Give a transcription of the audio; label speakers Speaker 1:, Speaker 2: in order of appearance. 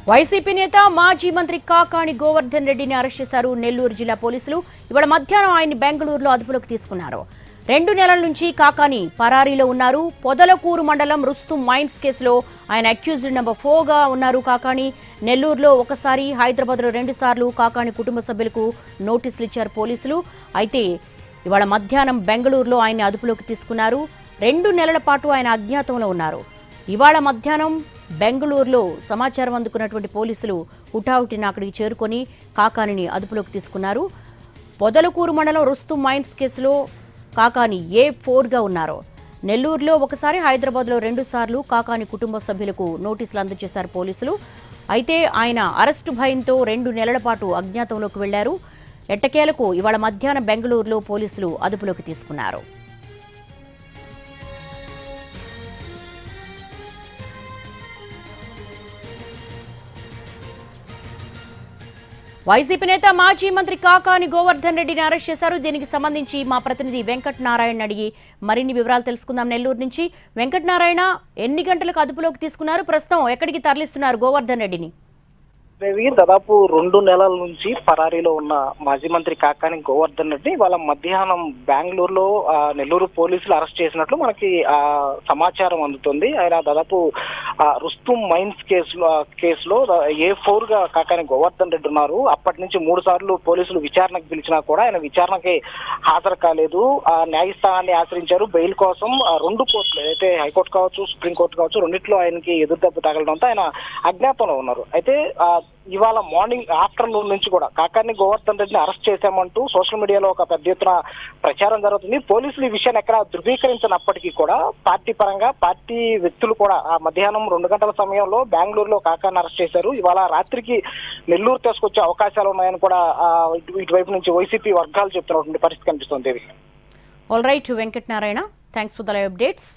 Speaker 1: YCP నేత మాజీ మంత్రి కాకాణి గోవర్ధన్ రెడ్డిని అరెస్ట్ చేశారు నెల్లూరు జిల్లా పోలీసులు. ఇవాళ మధ్యాహ్నం ఆయన్ని బెంగళూరులో అదుపులోకి తీసుకున్నారు. 2 నెలల నుంచి కాకాణి పరారీలో ఉన్నారు. పొదలకూరు మండలం రుస్తుం మైన్స్ కేసులో ఆయన అక్యూజ్డ్ నెంబర్ 4గా ఉన్నారు. కాకాణి నెల్లూరులో ఒకసారి, హైదరాబాద్లో 2 సార్లు కాకాణి కుటుంబ సభ్యులకు నోటీసులు ఇచ్చారు పోలీసులు. అయితే ఇవాళ మధ్యాహ్నం బెంగళూరులో ఆయన్ని అదుపులోకి తీసుకున్నారు. 2 నెలల పాటు ఆయన అజ్ఞాతంలో ఉన్నారు. ఇవాళ మధ్యాహ్నం బెంగళూరులో సమాచారం అందుకున్నటువంటి పోలీసులు హుటాహుటిన అక్కడికి చేరుకొని కాకాణిని అదుపులోకి తీసుకున్నారు. పొదలకూరు మండలం రుస్తుం మైన్స్ కేసులో కాకాణి A4గా ఉన్నారు. నెల్లూరులో ఒకసారి, హైదరాబాద్లో 2 సార్లు కాకాణి కుటుంబ సభ్యులకు నోటీసులు అందజేశారు పోలీసులు. అయితే ఆయన అరెస్టు భయంతో 2 నెలల పాటు అజ్ఞాతంలోకి వెళ్లారు. ఎట్టకేలకు ఇవాళ మధ్యాహ్నం బెంగళూరులో పోలీసులు అదుపులోకి తీసుకున్నారు. వైసీపీ నేత మాజీ మంత్రి కాకాణి గోవర్ధన్ రెడ్డిని అరెస్ట్ చేశారు. దీనికి సంబంధించి మా ప్రతినిధి వెంకట నారాయణ అడిగి మరిన్ని వివరాలు తెలుసుకుందాం. నెల్లూరు నుంచి వెంకట నారాయణ, ఎన్ని గంటలకు అదుపులోకి తీసుకున్నారు? ప్రస్తుతం ఎక్కడికి తరలిస్తున్నారు గోవర్ధన్ రెడ్డిని?
Speaker 2: దాదాపు 2 నెలల నుంచి పరారీలో ఉన్న మాజీ మంత్రి కాకాణి గోవర్ధన్ రెడ్డి వాళ్ళ మధ్యాహ్నం బెంగళూరులో నెల్లూరు పోలీసులు అరెస్ట్ చేసినట్లు మనకి సమాచారం అందుతుంది. ఆయన దాదాపు రుస్తుం మైన్స్ కేసులో A4గా కాకాణి గోవర్ధన్ రెడ్డి ఉన్నారు. అప్పటి నుంచి 3 సార్లు పోలీసులు విచారణకు పిలిచినా కూడా ఆయన విచారణకి హాజరు కాలేదు. న్యాయస్థానాన్ని ఆశ్రయించారు బెయిల్ కోసం. 2 కోర్టులు, అయితే హైకోర్టు కావచ్చు, సుప్రీంకోర్టు కావచ్చు, రెండిట్లో ఆయనకి ఎదురుదెబ్బ తగలడంతో ఆయన అజ్ఞాతంలో ఉన్నారు. అయితే ఇవాళ మార్నింగ్ ఆఫ్టర్నూన్ నుంచి కూడా కాకాణి గోవర్ధన్ రెడ్డిని అరెస్ట్ చేశామంటూ సోషల్ మీడియాలో ఒక పెద్ద ఎత్తున ప్రచారం జరుగుతుంది. పోలీసులు ఈ విషయాన్ని ఎక్కడ ధృవీకరించినప్పటికీ కూడా పార్టీ పరంగా పార్టీ వ్యక్తులు కూడా మధ్యాహ్నం 2 గంటల సమయంలో బెంగళూరులో కాకాణిని అరెస్ట్ చేశారు. ఇవాళ రాత్రికి నెల్లూరు తీసుకొచ్చే అవకాశాలు ఉన్నాయని కూడా ఇటువైపు నుంచి వైసీపీ వర్గాలు చెప్తున్నటువంటి పరిస్థితి కనిపిస్తుంది.
Speaker 1: All right Venkata Narayana, thanks for the live updates.